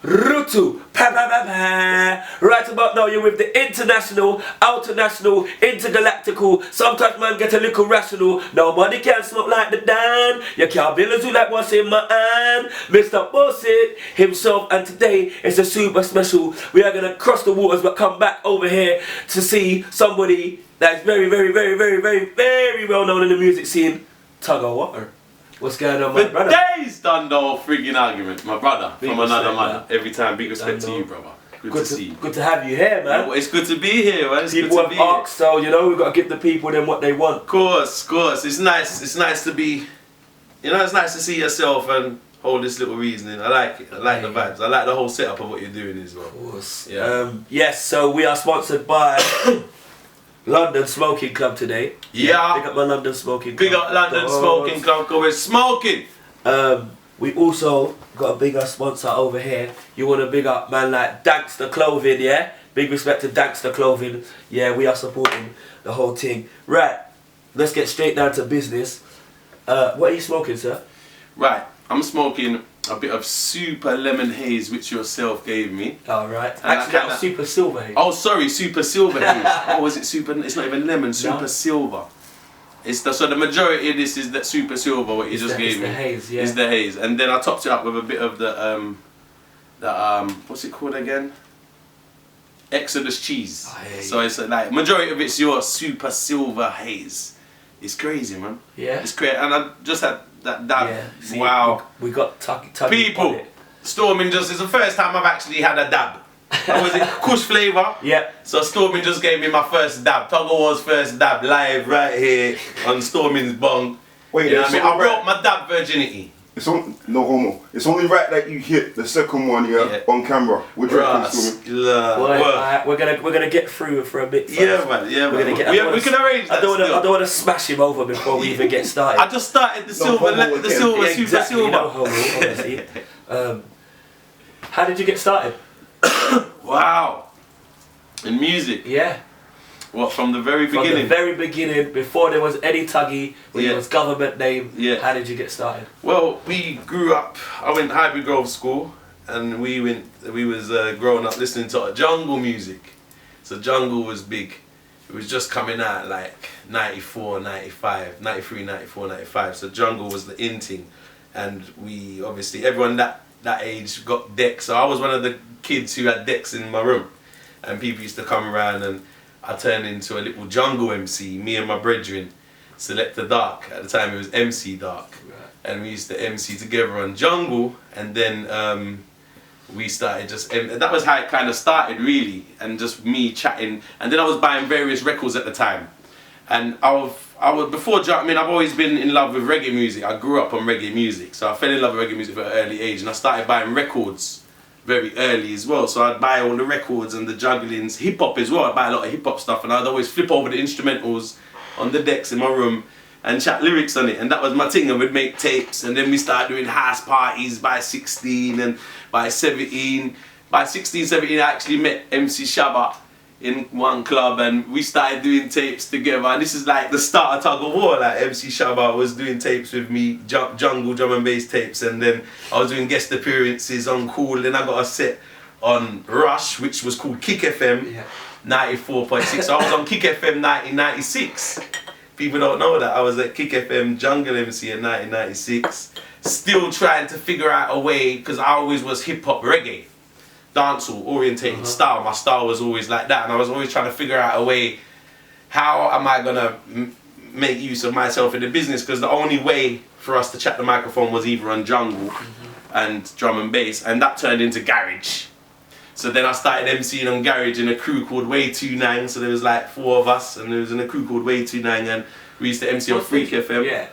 Rutu, pa pa pa pa. Right about now, you're with the international, outernational, intergalactical. Sometimes man get a little rational. Nobody can smoke like the Dan. You can't be able to like what's in my hand. Mr. Bossett himself, and today is a super special. We are gonna cross the waters, but come back over here to see somebody that is very, very, very, very, very, very well known in the music scene. Tugga War. What's going on, my brother? Today's done the whole frigging argument, my brother. Big from another man. Every time, big respect to you, brother. Good to see you. Good to have you here, man. Yeah, it's good to be here, man. It's people good to have asked, so you know we've got to give the people them what they want. Of course. It's nice to be. You know, it's nice to see yourself and hold this little reasoning. I like it. I like the vibes. I like the whole setup of what you're doing as well. Of course. Yeah. Yes. So we are sponsored by London Smoking Club today. Yeah. Big up my London Smoking Club. Big up London Smoking Club, because we're smoking. We also got a bigger sponsor over here. You want to big up man like Dankster Clothing, yeah? Big respect to Dankster Clothing. Yeah, we are supporting the whole thing. Right, let's get straight down to business. What are you smoking, sir? Right, I'm smoking a bit of super lemon haze, which yourself gave me. Alright. Actually, that was super silver haze. Oh, sorry, super silver haze. Oh, is it super? It's not even lemon, super silver. It's so the majority of this is that super silver what you just gave me. It's the haze, yeah. It's the haze, and then I topped it up with a bit of the what's it called again? Exodus cheese. Oh, yeah, so it's like majority of it's your super silver haze. It's crazy, man. Yeah. It's crazy, and I just had that dab. Yeah. See, wow. We got Tuggy People, Stormin just is the first time I've actually had a dab. What was it? Kush flavour. Yeah. So Stormin just gave me my first dab. Tugga War's first dab live right here on Stormin's bong. Wait, you know what I mean? I broke my dab virginity. It's on, no homo. It's only right that you hit the second one on camera. What do you reckon, Stormin? We're gonna get through for a bit first. Yeah, man. Yeah, man. We can arrange that. I don't want to smash him over before we even get started. I just started the silver, super silver. No homo, honestly. How did you get started? Wow. In music? Yeah. What, from the very beginning? From the very beginning, before there was any Tuggy, when it was government name, how did you get started? Well, we grew up, I went Highbury Grove School, and we was growing up listening to jungle music. So jungle was big. It was just coming out like 94, 95, 93, 94, 95. So jungle was the in thing. And we, obviously, everyone that age got decks. So I was one of the kids who had decks in my room. And people used to come around and I turned into a little jungle MC, me and my brethren, Selector Dark. At the time it was MC Dark. Right. And we used to MC together on jungle, and then we started that was how it kind of started really, and just me chatting. And then I was buying various records at the time. And I've always been in love with reggae music. I grew up on reggae music, so I fell in love with reggae music at an early age, and I started buying records very early as well. So I'd buy all the records and the jugglings, hip hop as well. I'd buy a lot of hip hop stuff, and I'd always flip over the instrumentals on the decks in my room and chat lyrics on it. And that was my thing. I would make tapes, and then we started doing house parties by 16 and by 17. By 16, 17, I actually met MC Shabba in one club, and we started doing tapes together. And this is like the start of Tugga War. Like MC Shabba was doing tapes with me, jungle drum and bass tapes, and then I was doing guest appearances on Cool. Then I got a set on Rush, which was called Kick FM 94.6. So I was on Kick FM 1996. People don't know that I was at Kick FM Jungle MC in 1996, still trying to figure out a way, because I always was hip hop reggae, dancehall orientated style. My style was always like that, and I was always trying to figure out a way, how am I gonna make use of myself in the business, because the only way for us to chat the microphone was either on jungle and drum and bass, and that turned into garage. So then I started MCing on garage in a crew called Way 29. So there was like 4 of us, and there was in a crew called Way 29, and we used to MC on Freak FM. Yeah.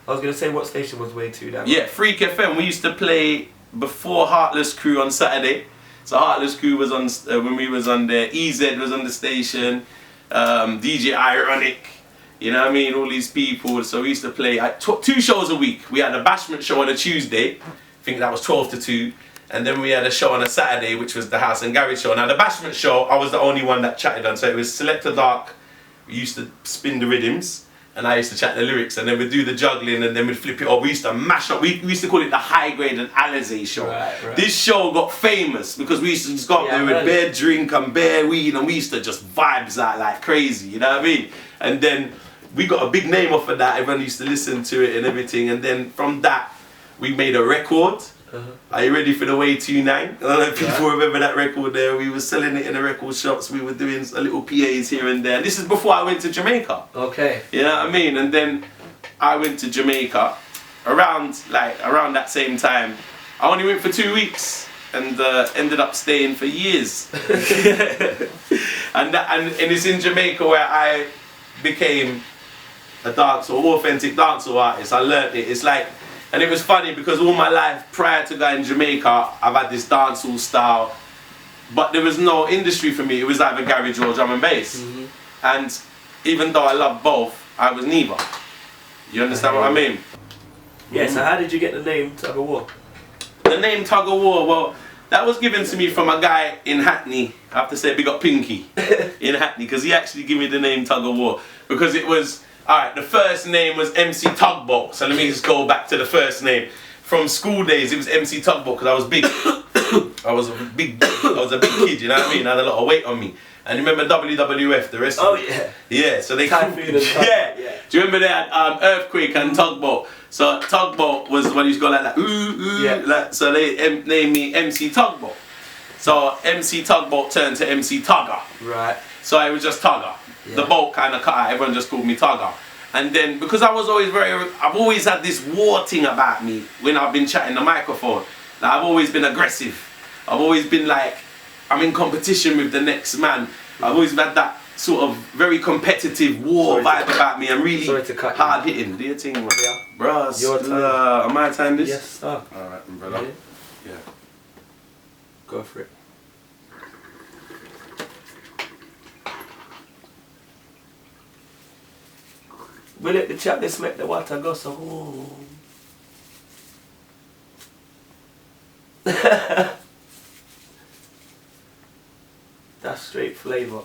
I was gonna say, what station was Way 29? Yeah, Freak FM. We used to play before Heartless Crew on Saturday. So Heartless Crew was on when we was on there. EZ was on the station. DJ Ironic. You know what I mean? All these people. So we used to play 2 shows a week. We had a bashment show on a Tuesday. I think that was 12 to 2. And then we had a show on a Saturday, which was the House and Garage show. Now the bashment show, I was the only one that chatted on. So it was Selector Dark. We used to spin the rhythms. and I used to chat the lyrics, and then we'd do the juggling, and then we'd flip it up. We used to mash up. We used to call it the High Grade and Alizé show. Right. This show got famous because we used to just go up there with bare drink and bare weed, and we used to just vibes out like crazy, you know what I mean? And then we got a big name off of that. Everyone used to listen to it and everything, and then from that, we made a record. Are you ready for the Way 29? I don't know if people remember that record there. We were selling it in the record shops. We were doing a little PAs here and there. This is before I went to Jamaica. Okay. You know what I mean? And then I went to Jamaica around that same time. I only went for 2 weeks and ended up staying for years. and it's in Jamaica where I became a authentic dancehall artist. I learned it. It's like. And it was funny because all my life prior to going to Jamaica, I've had this dancehall style, but there was no industry for me. It was either garage or drum and bass. And even though I love both, I was neither. You understand what I mean? Yeah, so how did you get the name Tugga War? The name Tugga War, well, that was given to me from a guy in Hackney. I have to say big up Pinky in Hackney, because he actually gave me the name Tugga War. Because it was, alright, the first name was MC Tugboat, so let me just go back to the first name. From school days, it was MC Tugboat because I was big. I was a big kid, you know what I mean? I had a lot of weight on me. And you remember WWF, the rest of it? Yeah, so they Typhoon and yeah. Do you remember they had Earthquake and Tugboat? So Tugboat was when you used to go like that, like, so they named me MC Tugboat. So MC Tugboat turned to MC Tugga. Right. So I was just Tugga. The boat kind of cut out, everyone just called me Tugga. And then, because I was always I've always had this war thing about me when I've been chatting the microphone. Like, I've always been aggressive. I've always been like, I'm in competition with the next man. I've always had that sort of very competitive war vibe about me. I'm really hard hitting. Do your thing, man. Yeah. Bruh, your time. Am I time this? Yes, sir. Alright, brother. Yeah. Go for it. We let the chapness make the water go so home. That's straight flavour.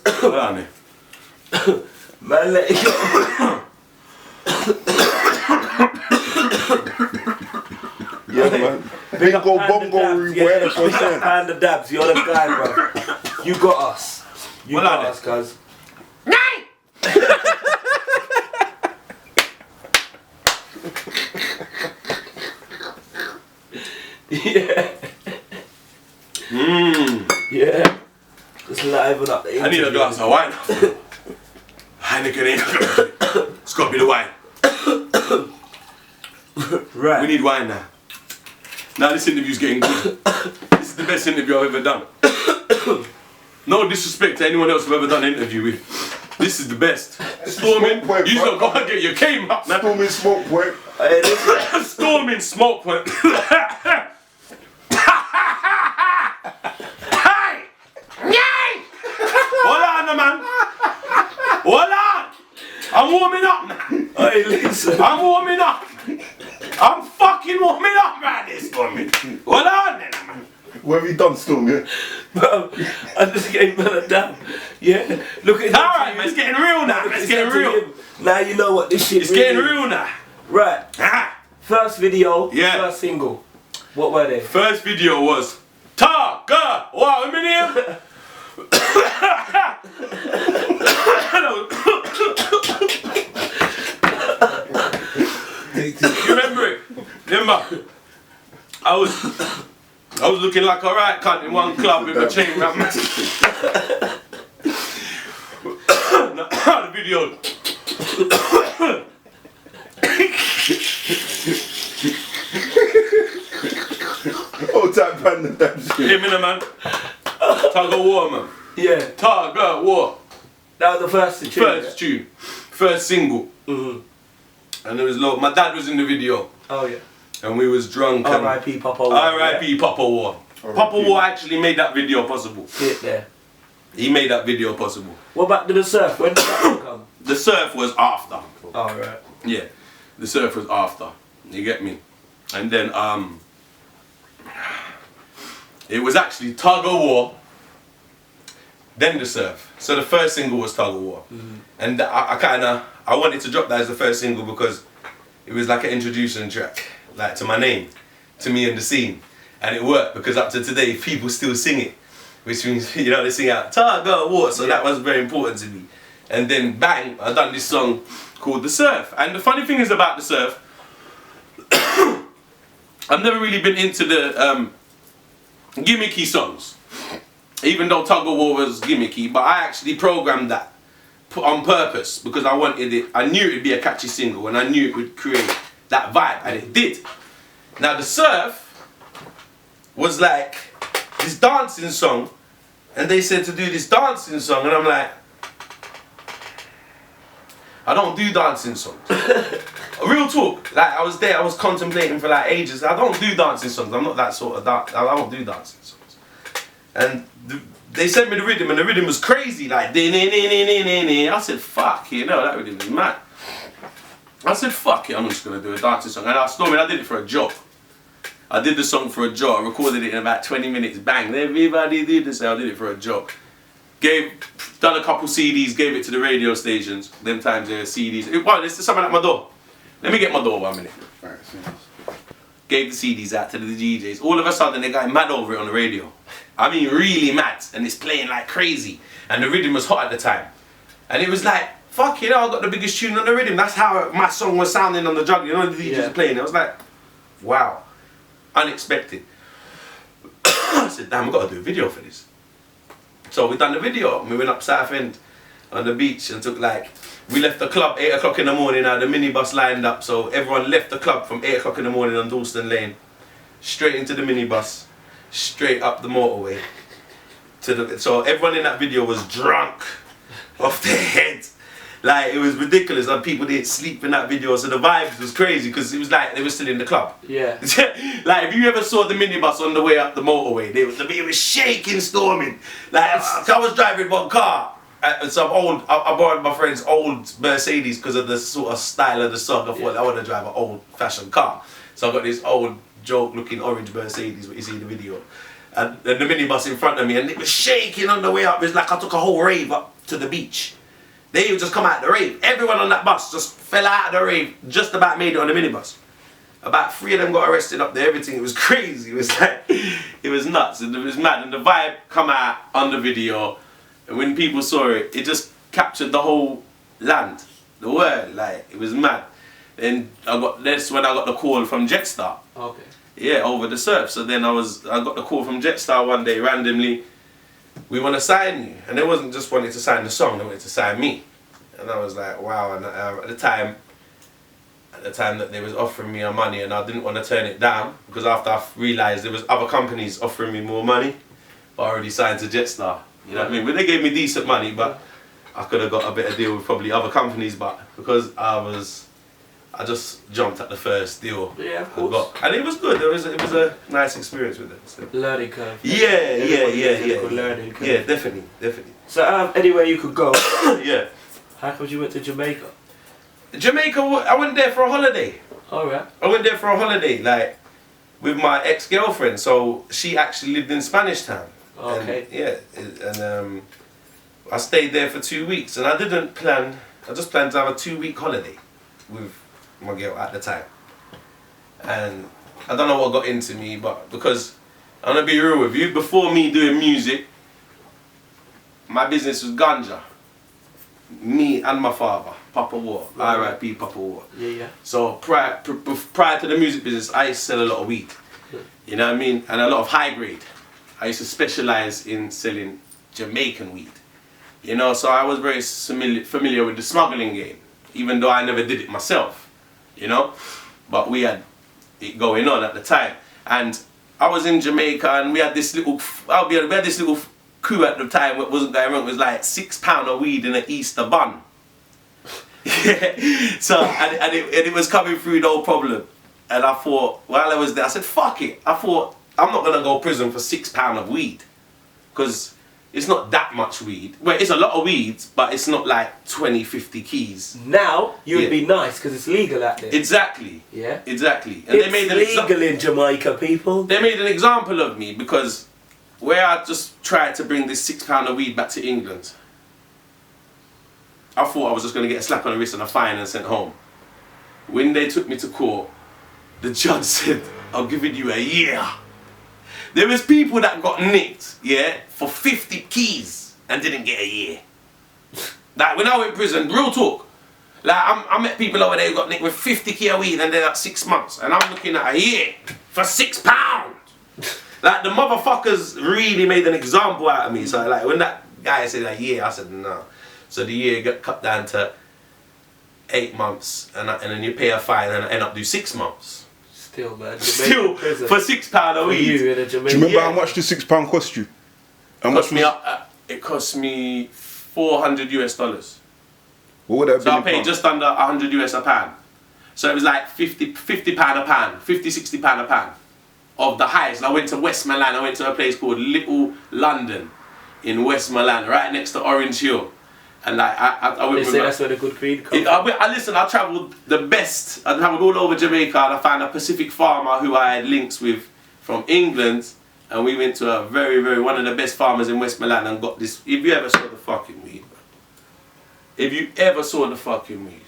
Hold on there. Man, let it go. Yeah, man. Bingo, bongo, whatever for saying. And the dabs, you're the guy, bro. You got us. You got us, cuz. Yeah. Yeah. Just liven up the I need a glass of wine. Heineken ain't got it. It's got to be the wine. Right. We need wine now. Now this interview's getting good. This is the best interview I've ever done. No disrespect to anyone else I've ever done an interview with. This is the best. Stormin, you don't go and get your game up, man. Stormin smoke point. Stormin smoke point. Hold on, man. Hold on. I'm warming up, man. Hey, listen. I'm warming up. I'm fucking warming up right this Stormin. Hold on then, man. What have you done, Storm? Yeah? Bro, I just gave man a damn. Yeah. Look at that. Alright, man, it's getting real now. It's getting real. Now you know what this shit It's getting real now. Right. First video, first single. What were they? First video was Tugga War. You remember it? Remember? I was looking like a right cunt in one club with a chain around my the video. Oh, that band and that shit. Hear me now, man. Tugga War, man. Yeah. Tugga War. That was the first tune. First tune. First single. And there was my dad was in the video. Oh yeah. And we was drunk. R.I.P. Papa War. R.I.P. Papa War. Papa War actually made that video possible. Sit there. He made that video possible. What about the surf? When did that come? The surf was after. Oh right. Yeah. The surf was after. You get me? And then It was actually Tugga War, then The Surf. So the first single was Tugga War. And I wanted to drop that as the first single because it was like an introduction track, like to my name, to me and the scene. And it worked because up to today, people still sing it. Which means, you know, they sing out Tugga War, so that was very important to me. And then bang, I done this song called The Surf. And the funny thing is about The Surf, I've never really been into the gimmicky songs. Even though Tugga War was gimmicky, but I actually programmed that on purpose because I wanted it. I knew it'd be a catchy single and I knew it would create that vibe, and it did. Now The Surf was like this dancing song, and they said to do this dancing song, and I'm like, I don't do dancing songs. Real talk. Like I was there, I was contemplating for like ages. I don't do dancing songs. I'm not that sort of I don't do dancing songs. And they sent me the rhythm, and the rhythm was crazy, like I said, fuck, you know, that rhythm is mad. I said, fuck it, I'm just gonna do a dancing song. And I did it for a job. I did the song for a job. I recorded it in about 20 minutes. Bang, everybody did this. I did it for a job. Done a couple CDs, gave it to the radio stations. Them times there were CDs. Wow, there's someone at my door. Let me get my door 1 minute. Gave the CDs out to the DJs. All of a sudden they got mad over it on the radio. I mean really mad. And it's playing like crazy. And the rhythm was hot at the time. And it was like, fuck, you know, I got the biggest tune on the rhythm. That's how my song was sounding on the jug. You know, the DJs playing. I was like, wow. Unexpected. I said, damn, I've got to do a video for this. So we done the video. We went up South End on the beach and took we left the club 8 o'clock in the morning. Had the minibus lined up, so everyone left the club from 8 o'clock in the morning on Dalston Lane, straight into the minibus, straight up the motorway. So everyone in that video was drunk off their heads. Like, it was ridiculous. Like, people didn't sleep in that video, so the vibes was crazy because it was like they were still in the club. Yeah. Like, if you ever saw the minibus on the way up the motorway, it was shaking, storming. Like, I was driving one car, I borrowed my friend's old Mercedes because of the sort of style of the song. I thought I want to drive an old-fashioned car. So I got this old, joke-looking orange Mercedes, what you see in the video. And the minibus in front of me, and it was shaking on the way up. It was like I took a whole rave up to the beach. They would just come out of the rave. Everyone on that bus just fell out of the rave, just about made it on the minibus. About 3 of them got arrested up there, everything. It was crazy. It was like, it was nuts, and it was mad. And the vibe come out on the video, and when people saw it, it just captured the whole land, the world, like, it was mad. Then that's when I got the call from Jetstar. Okay. Yeah, over The Surf. So then I got the call from Jetstar one day, randomly. We want to sign you. And they wasn't just wanting to sign the song, they wanted to sign me. And I was like, wow. And at the time that they was offering me money, and I didn't want to turn it down, because after I realised there was other companies offering me more money, but I already signed to Jetstar. You know what I mean? But they gave me decent money, but I could have got a better deal with probably other companies, but because I just jumped at the first deal. Yeah, of course. And it was good. It was a nice experience with it. So. Learning curve. Yeah. Learning curve. Yeah, definitely. So anywhere you could go. Yeah. How come you went to Jamaica? Jamaica, I went there for a holiday. Alright. I went there for a holiday, like, with my ex-girlfriend. So she actually lived in Spanish Town. Okay. And I stayed there for 2 weeks, and I just planned to have a 2-week holiday with my girl at the time. And I don't know what got into me, but because I'm gonna be real with you, before me doing music, my business was ganja. Me and my father, Papa War, R.I.P. Papa War. Yeah. So prior to the music business, I used to sell a lot of weed. You know what I mean? And a lot of high grade. I used to specialize in selling Jamaican weed. You know, so I was very familiar with the smuggling game, even though I never did it myself, you know? But we had it going on at the time. And I was in Jamaica, and we had this little coup at the time. What wasn't going wrong, it was like £6 of weed in an Easter bun. So, and it was coming through no problem. And I thought, while I was there, I said, fuck it. I thought, I'm not gonna go to prison for £6 of weed. Because it's not that much weed. Well, it's a lot of weeds, but it's not like 20, 50 keys. Now, you would be nice because it's legal out there. Exactly. Yeah. Exactly. And it's legal in Jamaica, people. They made an example of me because where I just tried to bring this £6 of weed back to England, I thought I was just going to get a slap on the wrist and a fine and sent home. When they took me to court, the judge said, I'm giving you a year. There was people that got nicked, yeah, for 50 keys and didn't get a year. Like when I went to prison, real talk. Like I met people over there who got nicked with 50 key of weed and they're like 6 months. And I'm looking at a year for £6. Like the motherfuckers really made an example out of me. So like when that guy said a year, I said no. So the year got cut down to 8 months and then you pay a fine and I end up do 6 months. Still, man. Still, for £6 a weed. Do you remember how much the £6 cost you? It cost me $400. What would that be? So I paid just under $100 a pound. So it was like £50 a pound, £50, £60 a pound of the highest. And I went to Westmoreland. I went to a place called Little London in Westmoreland, right next to Orange Hill. And like I went they say that's where the good weed comes from. I travelled the best. I travelled all over Jamaica and I found a Pacific farmer who I had links with from England. And we went to a one of the best farmers in Westmoreland and got this. If you ever saw the fucking weed, if you ever saw the fucking weed,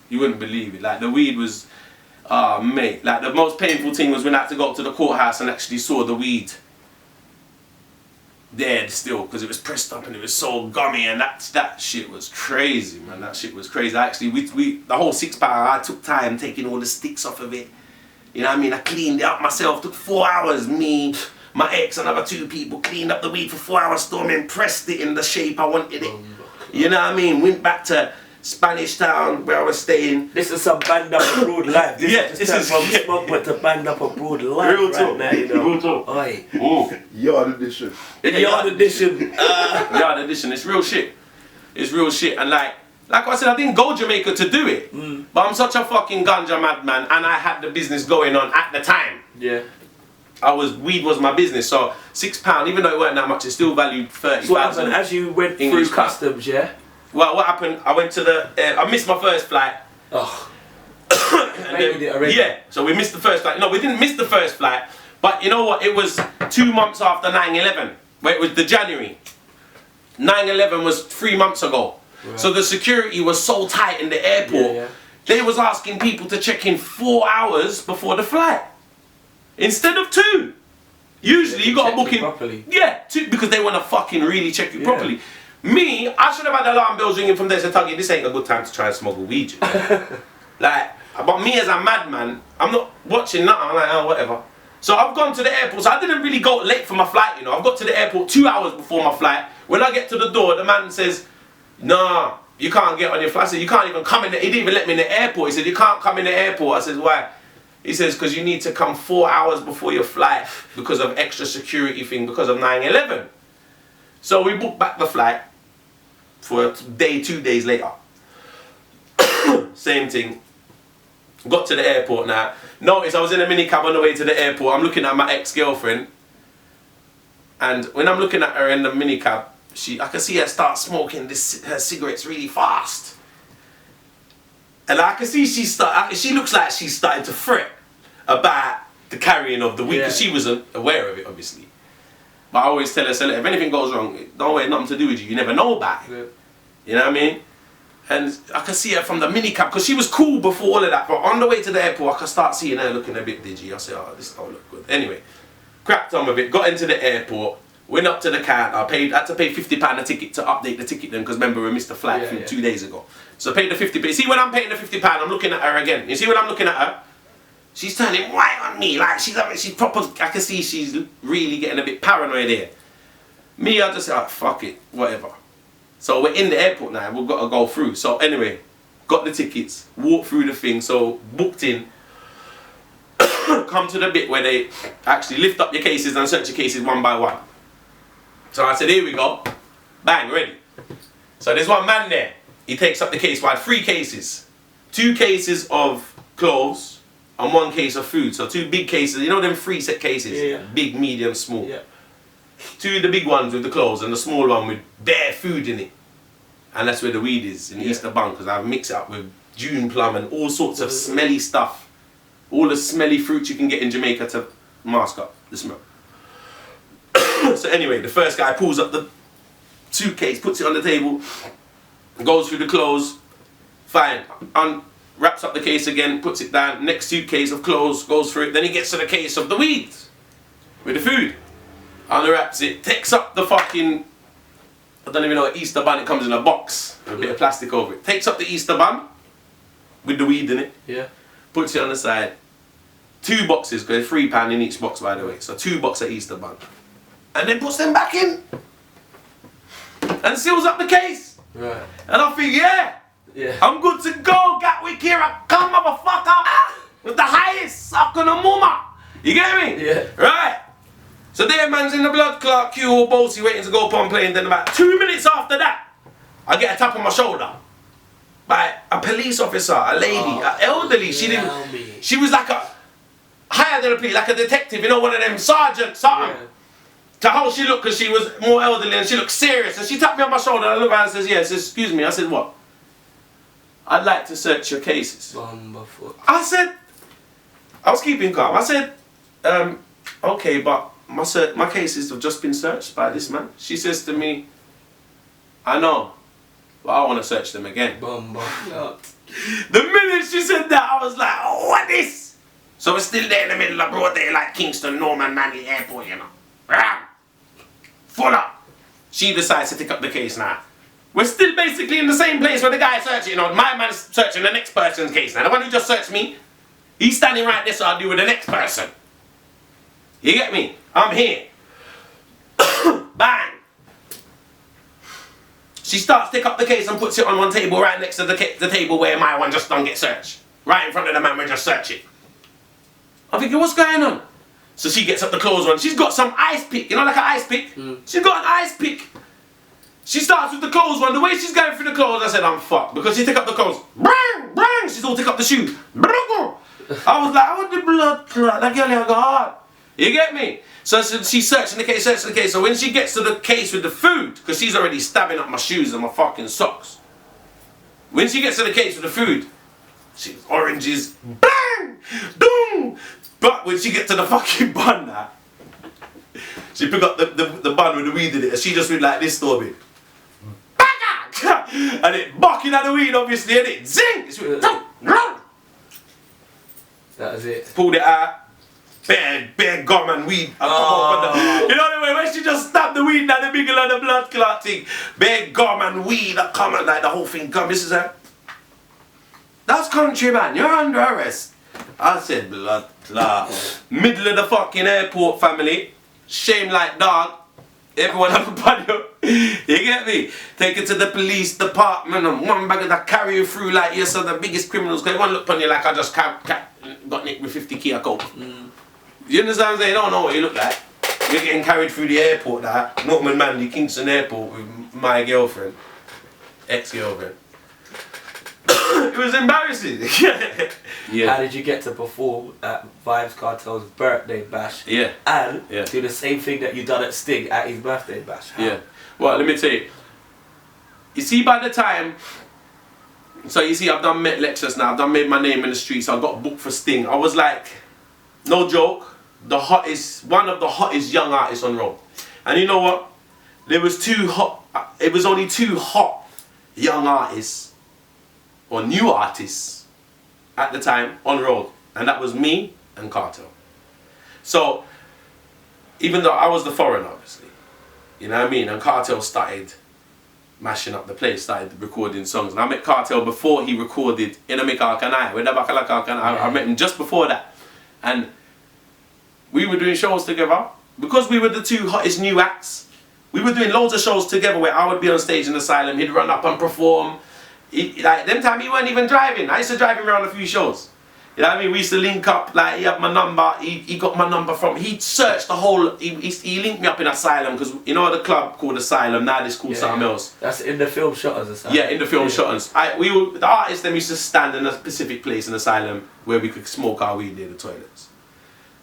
you wouldn't believe it. Like the weed was, mate. Like the most painful thing was when I had to go up to the courthouse and actually saw the weed dead still because it was pressed up and it was so gummy and that shit was crazy, man. That shit was crazy. Actually, we the whole £6, I took time taking all the sticks off of it. You know what I mean? I cleaned it up myself. Took 4 hours. Me, my ex, another 2 people cleaned up the weed for 4 hours. Stormin, pressed it in the shape I wanted it. You know what I mean? Went back to Spanish Town where I was staying. This is some band up abroad life. This is from smoke but to band up abroad life. Real talk, right now, you know. Real talk. Oi. Yard edition. Yard edition. Yard edition. It's real shit. It's real shit. And like I said, I didn't go Jamaica to do it. But I'm such a fucking ganja madman, and I had the business going on at the time. Yeah. Weed was my business, so £6, even though it weren't that much, it still valued 30,000. So what happened as you went through customs, yeah? Well, what happened? I went to I missed my first flight. Oh. And then, yeah, so we missed the first flight. No, we didn't miss the first flight, but you know what? It was 2 months after 9/11, where it was the January. 9/11 was 3 months ago. Right. So the security was so tight in the airport, they was asking people to check in 4 hours before the flight. Instead of 2. Usually you got to book in properly. Yeah, 2 because they want to fucking really check you properly. Me, I should have had the alarm bells ringing from there saying, Tuggy, this ain't a good time to try and smuggle weed. Like, but me as a madman, I'm not watching nothing. I'm like, oh, whatever. So I've gone to the airport. So I didn't really go late for my flight, you know. I've got to the airport 2 hours before my flight. When I get to the door, the man says, nah, you can't get on your flight. I said, you can't even come in. He didn't even let me in the airport. He said, you can't come in the airport. I said, why? He says, because you need to come 4 hours before your flight because of extra security thing because of 9/11. So we booked back the flight for a day, 2 days later. Same thing. Got to the airport now. Notice I was in a minicab on the way to the airport. I'm looking at my ex-girlfriend. And when I'm looking at her in the minicab, I can see her start smoking her cigarettes really fast. And I can see she looks like she's starting to fret about the carrying of the weed, because she wasn't aware of it, obviously. But I always tell her, so if anything goes wrong, don't worry, nothing to do with you. You never know about it. Yeah. You know what I mean? And I can see her from the minicab, because she was cool before all of that. But on the way to the airport, I can start seeing her looking a bit digi. I say, oh, this don't look good. Anyway, cracked on with it, got into the airport, went up to the counter, had to pay £50 a ticket to update the ticket then, because remember we missed the flight 2 days ago. So I paid the £50. You see when I'm paying the £50, I'm looking at her again. You see when I'm looking at her? She's turning white on me, like she's proper, I can see she's really getting a bit paranoid here. Me, I just say, oh, fuck it, whatever. So we're in the airport now, we've got to go through. So anyway, got the tickets, walked through the thing, so booked in. Come to the bit where they actually lift up your cases and search your cases one by one. So I said, here we go, bang, ready. So there's one man there, he takes up the case, well, I had 3 cases. 2 cases of clothes, and 1 case of food. So 2 big cases, you know them 3 set cases? Big, medium, small. two of the big ones with the clothes and the small one with bare food in it. And that's where the weed is, in the Easter bun, because I've mixed it up with June plum and all sorts of smelly stuff. All the smelly fruits you can get in Jamaica to mask up the smell. So anyway, the first guy pulls up the suitcase, puts it on the table, goes through the clothes, fine, wraps up the case again, puts it down, next suitcase of clothes, goes through it, then he gets to the case of the weeds, with the food, unwraps it, takes up the fucking, I don't even know, Easter bun, it comes in a box, with a bit of plastic over it, takes up the Easter bun, with the weed in it, puts it on the side, 2 boxes, because there's £3 in each box by the way, so 2 boxes of Easter bun, and then puts them back in, and seals up the case, and I think, I'm good to go, Gatwick here I come, motherfucker, with the highest, sucking a mama, you get me? Right, so there man's in the blood clot queue, all bossy, waiting to go up on plane, then about 2 minutes after that, I get a tap on my shoulder, by a police officer, a lady, an elderly, she was like a, higher than a police, like a detective, you know, one of them sergeants, something. To how she looked, because she was more elderly and she looked serious, and she tapped me on my shoulder and I looked at her and says, says, excuse me, I said, what? I'd like to search your cases. I said, I was keeping calm, I said, okay, but my cases have just been searched by this man. She says to me, I know, but I want to search them again. The minute she said that, I was like, oh, what is? So we're still there in the middle of broad day, like Kingston, Norman, Manly Airport, you know. Full up. She decides to take up the case now. We're still basically in the same place where the guy searching, you know, my man's searching the next person's case now. The one who just searched me, he's standing right there, so I'll deal with the next person. You get me? I'm here. Bang! She starts to take up the case and puts it on one table right next to the table where my one just done get searched. Right in front of the man we just searching. I'm thinking, what's going on? So she gets up the clothes one. She's got some ice pick, you know, like an ice pick. She's got an ice pick. She starts with the clothes one. The way she's going through the clothes, I said, I'm fucked. Because she take up the clothes. Bang, bang. She's all take up the shoes. I was like, I want the blood clot. That girl ain't got hard. You get me? So she's searching the case, So when she gets to the case with the food, because she's already stabbing up my shoes and my fucking socks. When she gets to the case with the food, she's oranges. Bang! Boom! But when she gets to the fucking bun now, she pick up the bun with the weed in it and she just went like this, Stormin. And it bucking at the weed obviously, and it zing! That was it. Pulled it out. Bare gum and weed. You know the way when she just stabbed the weed now, the bigger than the blood clot thing. Bare gum and weed that come and like the whole thing gum. This is a... That's country, man. You're under arrest. I said blood clot. Middle of the fucking airport, family. Shame like dog. Everyone on the patio. You get me? Take it to the police department and one bag of that carry you through like you're some of the biggest criminals. Because everyone look on you like I just got nicked with 50k a coke. You understand what I'm saying? They don't know what you look like. You're getting carried through the airport now. Norman Manley, Kingston Airport with my girlfriend. Ex-girlfriend. It was embarrassing. How did you get to perform at Vybz Kartel's birthday bash? And do the same thing that you done at Sting at his birthday bash? How? Well, let me tell you. You see, by the time... So you see, I've done Met lectures now. I've done made my name in the streets. I got booked for Sting. I was like, no joke, one of the hottest young artists on road. And you know what? It was only 2 hot young artists or new artists at the time on road, and that was me and Kartel. So even though I was the foreigner, obviously, you know what I mean, and Kartel started mashing up the place, started recording songs, and I met Kartel before he recorded In a Mika Kanai, with the Bakalaka Kanai. I met him just before that, and we were doing shows together because we were the 2 hottest new acts. We were doing loads of shows together where I would be on stage in Asylum, he'd run up and perform. Like them time he weren't even driving. I used to drive him around a few shows. You know what I mean? We used to link up, like he had my number, he got my number from, he searched the whole, he linked me up in Asylum, because you know the club called Asylum, now it's called something else. That's in the film Shotters Asylum. Yeah, in the film Shotters. The artists them used to stand in a specific place in Asylum where we could smoke our weed near the toilets.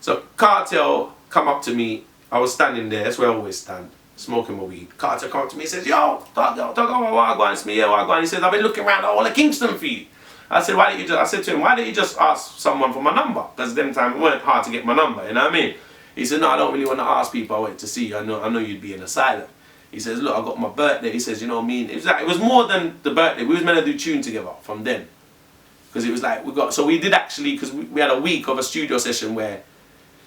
So Kartel come up to me I was standing there, that's where I always stand, smoking my weed. Carter come to me and says, yo, Tugga, what I to me? Yeah, what I He says, I've been looking around all of Kingston for you. I said, I said to him, why didn't you just ask someone for my number? Because them time it weren't hard to get my number, you know what I mean? He said, no, I don't really want to ask people I went to see you. I know you'd be in asylum. He says, look, I got my birthday. He says, you know what I mean? It was more than the birthday. We was meant to do tune together from then. Because it was like, we did actually, because we had a week of a studio session where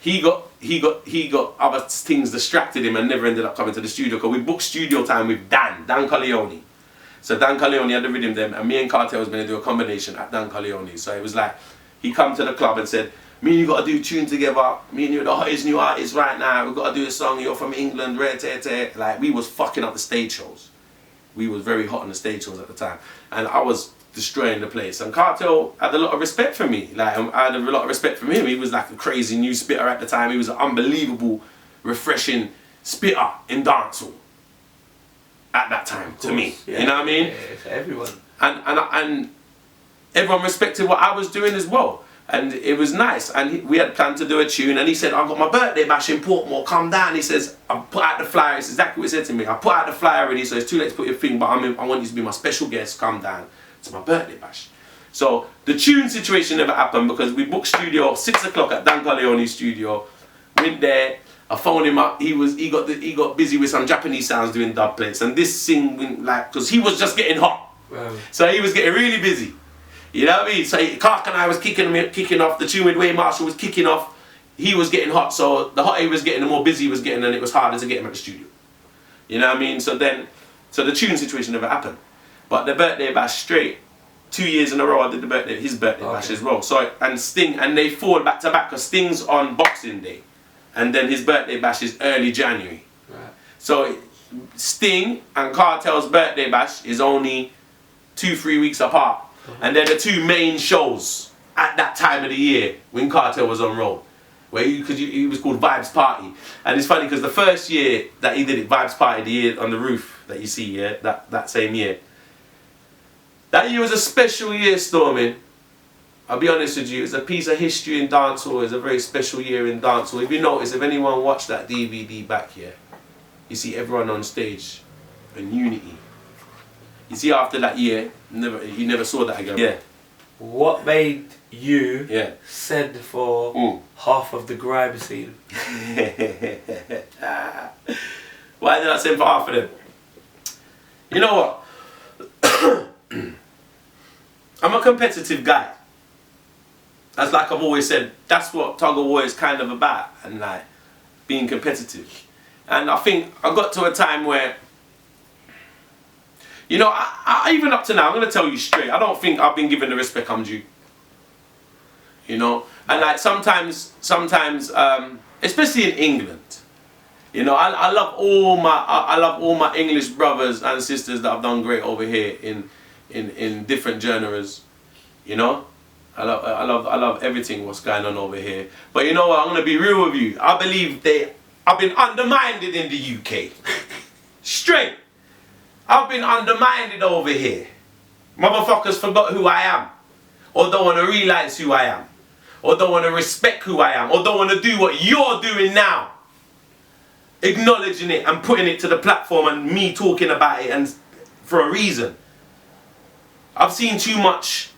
he got other things distracted him and never ended up coming to the studio, because we booked studio time with Dan Corleone. So Dan Corleone had the rhythm them, and me and Kartel was going to do a combination at Dan Corleone. So it was like, he come to the club and said, me and you got to do tune together, me and you are the hottest new artists right now, we've got to do a song, you're from England, like we was fucking up the stage shows. We was very hot on the stage shows at the time. And I was destroying the place. And Kartel had a lot of respect for me. Like, I had a lot of respect for him. He was like a crazy new spitter at the time. He was an unbelievable, refreshing spitter in dancehall at that time, to me. Yeah. You know what I mean? Yeah, for everyone. And everyone respected what I was doing as well. And it was nice. And we had planned to do a tune, and he said, I've got my birthday bash in Portmore, come down. He says, I put out the flyer. It's exactly what he said to me. I put out the flyer already, so it's too late to put your thing, but I want you to be my special guest, come down to my birthday bash. So the tune situation never happened, because we booked studio 6 o'clock at Dan Corleone's studio. Went there, I phoned him up. He got busy with some Japanese sounds doing dub plates, and this thing went like, because he was just getting hot. Wow. So he was getting really busy. You know what I mean? So Clark and I was kicking off, the tune with Wayne Marshall was kicking off, he was getting hot, so the hotter he was getting, the more busy he was getting, and it was harder to get him at the studio. You know what I mean? So the tune situation never happened. But the birthday bash straight, 2 years in a row I did his birthday bash as well. So, and Sting, and they fall back to back, because Sting's on Boxing Day, and then his birthday bash is early January. Right. So Sting and Kartel's birthday bash is only 2-3 weeks apart. And they're the two main shows at that time of the year when Kartel was on road. Where he was called Vybz Party. And it's funny because the first year that he did it, Vybz Party, the year on the roof that you see, yeah, that same year. That year was a special year, Stormin. I'll be honest with you, it's a piece of history in dancehall. It's a very special year in dancehall. If you notice, if anyone watched that DVD back here, you see everyone on stage in unity. You see, after that year, you never saw that again. Yeah. What made you send for half of the grime scene? Why did I send for half of them? You know what? I'm a competitive guy. That's like I've always said, that's what Tugga War is kind of about, and like being competitive. And I think I got to a time where, you know, I even up to now, I'm going to tell you straight, I don't think I've been given the respect I'm due. You know, and like sometimes, especially in England, you know, I love all my English brothers and sisters that have done great over here in different genres. You know, I love everything what's going on over here. But you know what? I'm going to be real with you. I believe I've been undermined in the UK. Straight. I've been undermined over here. Motherfuckers forgot who I am, or don't want to realize who I am, or don't want to respect who I am, or don't want to do what you're doing now. Acknowledging it and putting it to the platform and me talking about it, and for a reason. I've seen too much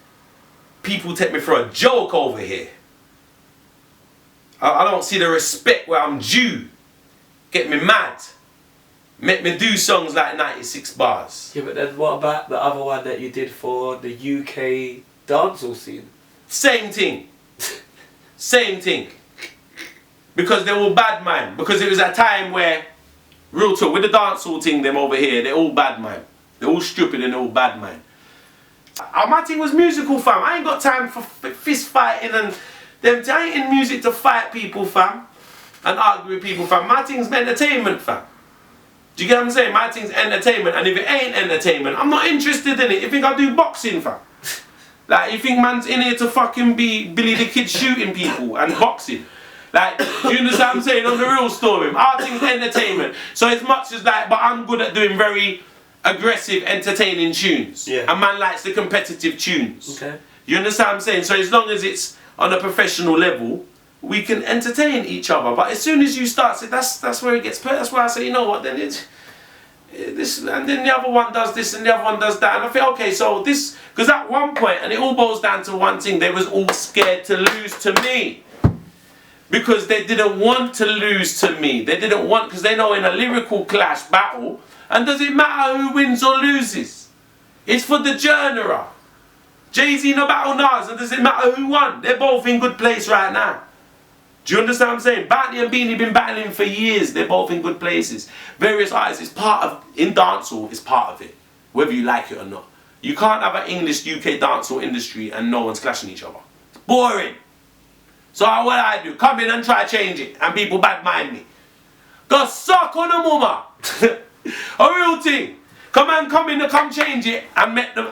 people take me for a joke over here. I don't see the respect where I'm due. Get me mad. Make me do songs like 96 bars. Yeah, but then what about the other one that you did for the UK dancehall scene? Same thing. Same thing. Because they were bad man. Because it was a time where, real talk, with the dancehall thing, them over here, they're all bad man. They're all stupid and they're all bad man. My thing was musical, fam. I ain't got time for fist fighting and them. I ain't in music to fight people, fam. And argue with people, fam. My thing's entertainment, fam. Do you get what I'm saying? My thing's entertainment, and if it ain't entertainment, I'm not interested in it. You think I do boxing, fam? Like, you think man's in here to fucking be Billy the Kid shooting people and boxing? Like, you understand what I'm saying? On the real story, our thing's entertainment. So as much as like, but I'm good at doing very aggressive, entertaining tunes. Yeah. And man likes the competitive tunes. Okay. You understand what I'm saying? So as long as it's on a professional level, we can entertain each other. But as soon as you start, that's where it gets put. That's why I say, you know what, then it's this, and then the other one does this and the other one does that, and I feel, okay, so this, because at one point, and it all boils down to one thing, they was all scared to lose to me. Because they didn't want to lose to me. They didn't want, because they know in a lyrical clash battle, and does it matter who wins or loses? It's for the genre. Jay-Z no battle Nas, and does it matter who won? They're both in good place right now. Do you understand what I'm saying? Bounty and Beanie been battling for years. They're both in good places. Various artists, it's part of, in dancehall, it's part of it. Whether you like it or not. You can't have an English UK dancehall industry and no one's clashing each other. It's boring. So what I do? Come in and try to change it. And people bad mind me. Go suck on a mama. A real thing. Come in and come change it and make them,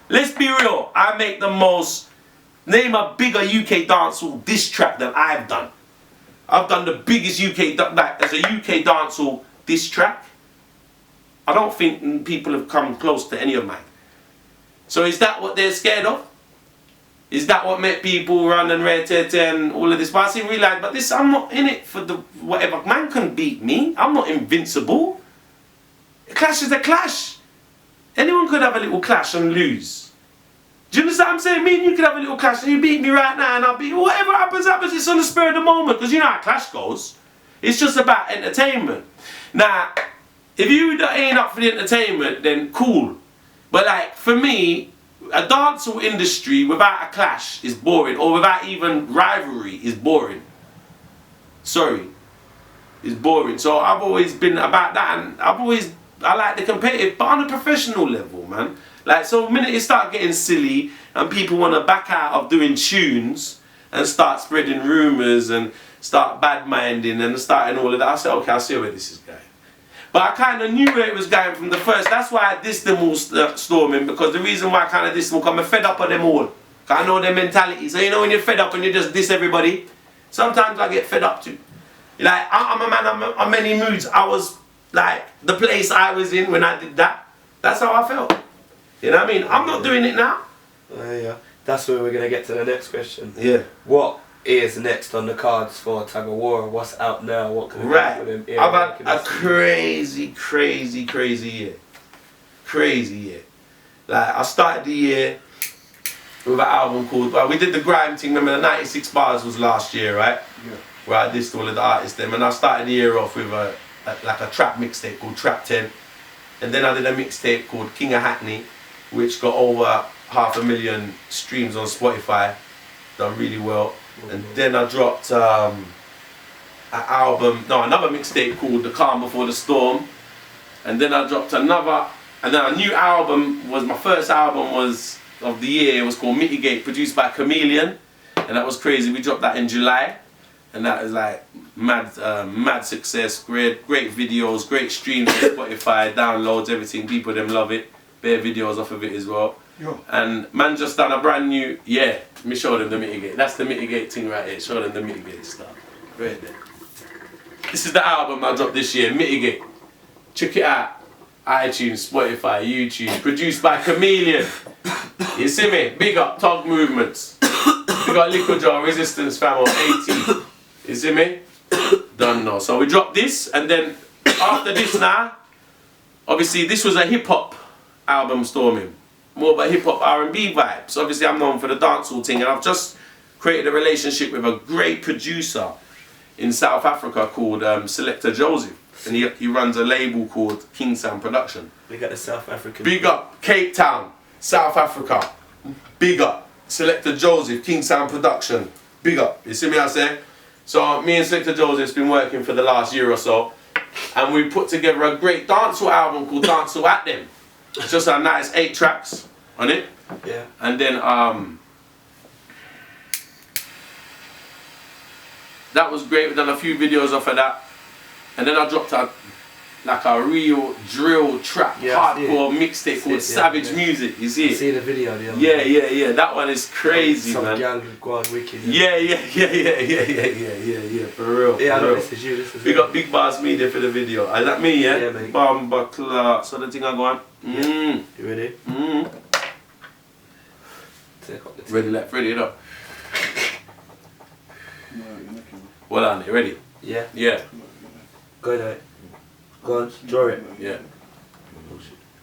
let's be real, I make the most, name a bigger UK dancehall diss track than I've done. I've done the biggest UK, like as a UK dancehall diss track. I don't think people have come close to any of mine. So is that what they're scared of? Is that what make people run and and all of this? But I see realize, but this, I'm not in it for the whatever. Man can beat me. I'm not invincible. A clash is a clash. Anyone could have a little clash and lose. Do you understand what I'm saying? Me and you could have a little clash and you beat me right now and I'll beat you. Whatever happens, happens. It's on the spur of the moment. Because you know how clash goes. It's just about entertainment. Now, if you ain't up for the entertainment, then cool. But like, for me, a dancehall industry without a clash is boring. Or without even rivalry is boring. Sorry. It's boring. So I've always been about that. And I like the competitive, but on a professional level, man. Like, so the minute you start getting silly and people want to back out of doing tunes and start spreading rumours and start bad-minding and starting all of that, I say, okay, I see where this is going. But I kind of knew where it was going from the first. That's why I dissed them all, Stormin, because the reason why I kind of dissed them all, because I'm fed up of them all. Because I know their mentality. So you know when you're fed up and you just diss everybody, sometimes I get fed up too. Like, I'm a man of many moods. I was like, the place I was in when I did that, that's how I felt. You know what I mean? I'm not doing it now. Yeah. That's where we're going to get to the next question. Yeah. What is next on the cards for Tugga War? What's out now? What can we right. do with him? I've had a crazy year. Crazy year. Like, I started the year with an album called, well, we did the Grime thing, remember the 96 Bars was last year, right? Yeah. Where I dissed all of the artists them, and I started the year off with like a trap mixtape called Trap 10. And then I did a mixtape called King of Hackney, which got over 500,000 streams on Spotify, done really well. And then I dropped another mixtape called The Calm Before the Storm. And then I dropped another, and then a new album was, my first album was of the year, it was called Mitigate, produced by Chameleon. And that was crazy, we dropped that in July. And that is like mad success, great videos, great streams on Spotify, downloads, everything, people them love it. Bare videos off of it as well. Yo. And man just done a brand new, yeah, let me show them the Mitigate. That's the Mitigate thing right here, show them the Mitigate stuff. Right there. This is the album I dropped this year, Mitigate. Check it out. iTunes, Spotify, YouTube, produced by Chameleon. You see me? Big up Tug Movements. We got Liquid Jar, Resistance Fam on 18. You see me? Done now. So we dropped this, and then after this now, obviously this was a hip hop album, Stormin. More about hip hop R&B vibes. Obviously I'm known for the dancehall thing, and I've just created a relationship with a great producer in South Africa called Selector Joseph. And he runs a label called King Sound Production. Big up the South African. Big up Cape Town, South Africa. Big up Selector Joseph, King Sound Production. Big up. You see me I say? So me and Selector Joseph's been working for the last year or so, and we put together a great dancehall album called Dancehall at Them. It's just a nice 8 tracks on it. Yeah. And then that was great. We've done a few videos off of that. And then I dropped a real drill trap hardcore mixtape called Savage Music. You see it? I see the video. Yeah. That one is crazy, some man. Some girl gone wicked. Yeah. For real. Yeah, for real. This is you. We got Big Boss Media for the video. Is that me? Yeah. Yeah, mate. Bamba Clark. So the thing I go on. Yeah. You ready? Ready, left, ready it up. Well on, you ready? Yeah. Yeah. Go ahead. Go on, draw it. Yeah.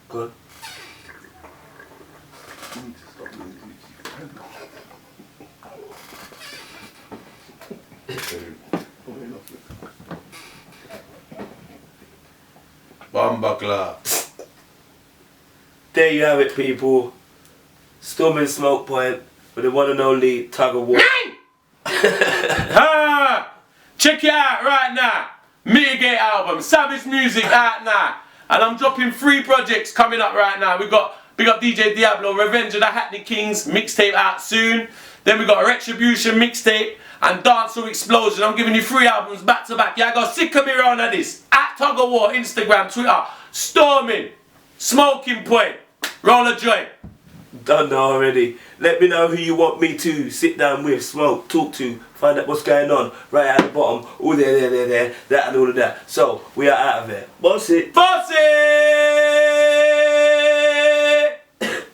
Go on. Bumbaclaw. There you have it, people. Stormin Smoke Point with the one and only Tugga War. Check it out right now. Mitigate album, Savage Music out now. And I'm dropping 3 projects coming up right now. We got Big Up DJ Diablo, Revenge of the Hackney Kings mixtape out soon. Then we got a Retribution mixtape and Dancehall Explosion. I'm giving you 3 albums back to back. Yeah, I got sick of me around of this. At Tugga War, Instagram, Twitter. Stormin, Smoking Point, Roll a Joint. Done now already. Let me know who you want me to sit down with, smoke, talk to, find out what's going on. Right at the bottom. All there, that and all of that. So, we are out of here. Boss it. Boss it!